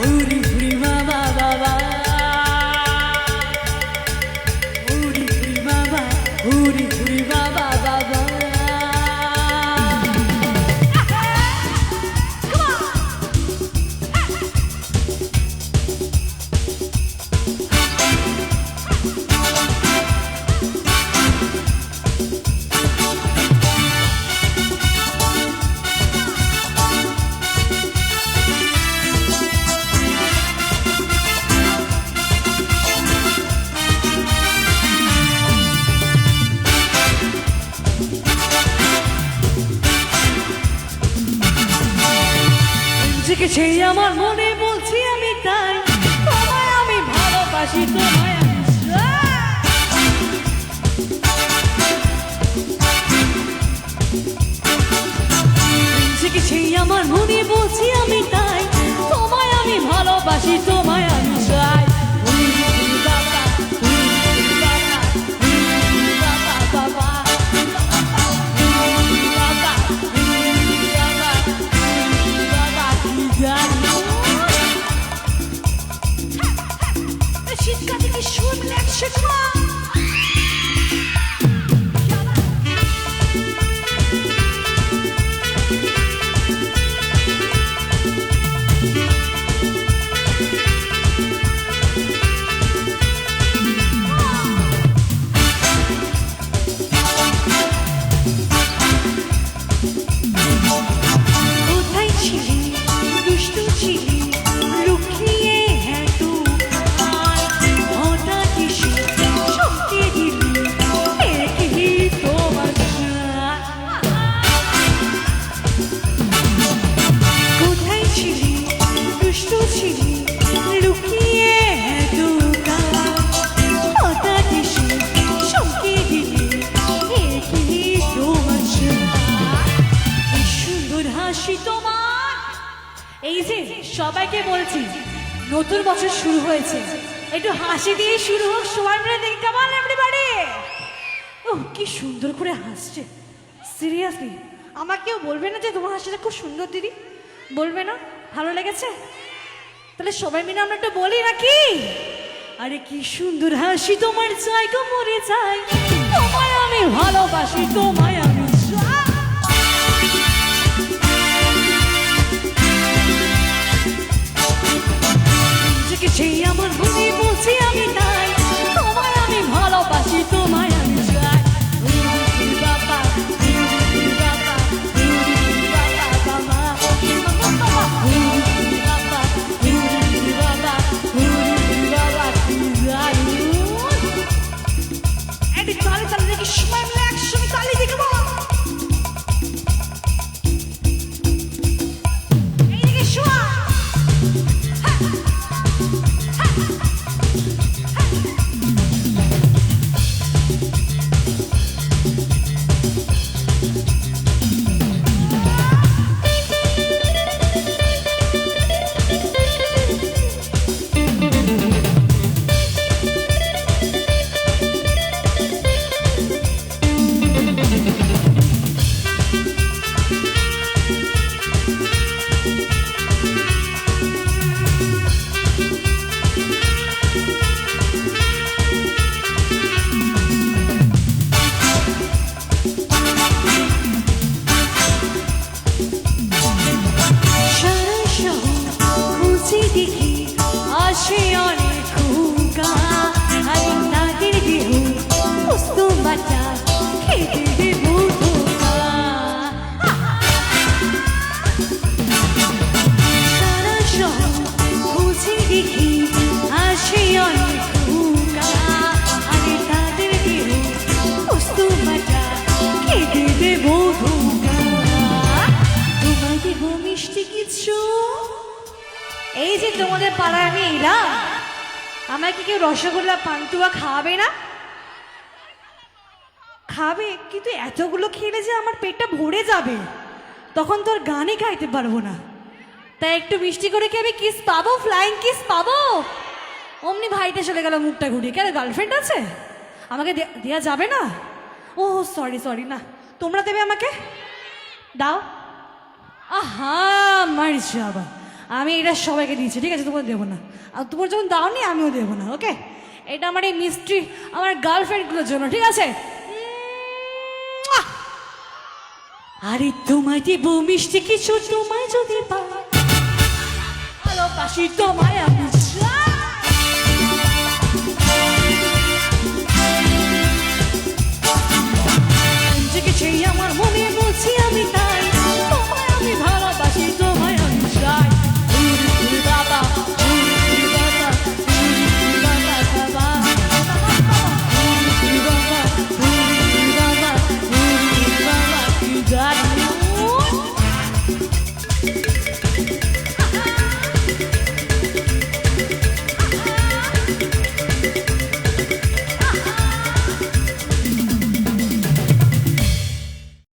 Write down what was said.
উরি উরি বাবা বাবা উরি উরি বাবা উরি উরি বাবা বাবা জেগেছে আমার মনে বলছি আমি তাই তোমায় আমি ভালোবাসি তোমায় আমি জেগেছে আমার মনে বলছি আমি তাই তোমায় আমি ভালোবাসি তোমায় আমি চাই বাবা বাবা শীতকালে কি শুনলে একশো কোথায় ছিলি দুষ্টু ছিলি লুকিয়ে হ্যাঁ তু হঠাৎ এসে শক্তি দিলি একই তোমার কোথায় ছিলি দুষ্টু ছিলি লুকিয়ে হ্যাঁ তু হঠাৎ এসে শক্তি দিলি একই তোমার কি সুন্দর হাসি তোমার। এই যে সবাইকে বলছি নতুন বছর শুরু হয়েছে, একটু হাসি দিয়ে শুরু হোক, সবাই মিলে দেখি কেমন এভরিবডি। ও কি সুন্দর করে হাসছে, সিরিয়াসলি আমাকেও বলবে না যে তোমার হাসিটা খুব সুন্দর দিদি? বলবে না? ভালো লেগেছে? তাহলে সবাই মিলে আমরা একটু বলি নাকি? আরে কি সুন্দর হাসি তোমার, চাই গো মরে চাই তোমায় আমি ভালোবাসি তোমায় আমি সেই আমার মনে বলছি আমি তাই তোমায় আমি ভালোবাসি তোমায় আমি চাই বাবা এই যে তোমাদের পাড়ায় আমি এলাম, আমায় কি কেউ রসগোল্লা পান্তুয়া খাওয়াবে না? খাবে, কিন্তু এতগুলো খেলে যে আমার পেটটা ভরে যাবে, তখন তো আর গানই গাইতে পারবো না। তাই একটু মিষ্টি করে কি আমি কিস পাবো, ফ্লাইং কিস পাবো? অমনি ভাইতে চলে গেল মুখটা ঘুরিয়ে। কেন, গার্লফ্রেন্ড আছে? আমাকে দেয়া যাবে না? ও সরি সরি, না তোমরা দেবে আমাকে, দাও। আহা মার যাবা, আমি এটা সবাইকে দিয়েছি, ঠিক আছে? তোমার দেবো না, আর তোমার যখন দাওনি আমিও দেবো না, ওকে? এটা আমার এই মিস্ট্রি আমার গার্লফ্রেন্ডগুলোর জন্য, ঠিক আছে? আরে তোমায় দেবো মিষ্টি কিছু, তোমায় যদি পাই ভালোবাসি তোমায় আমি।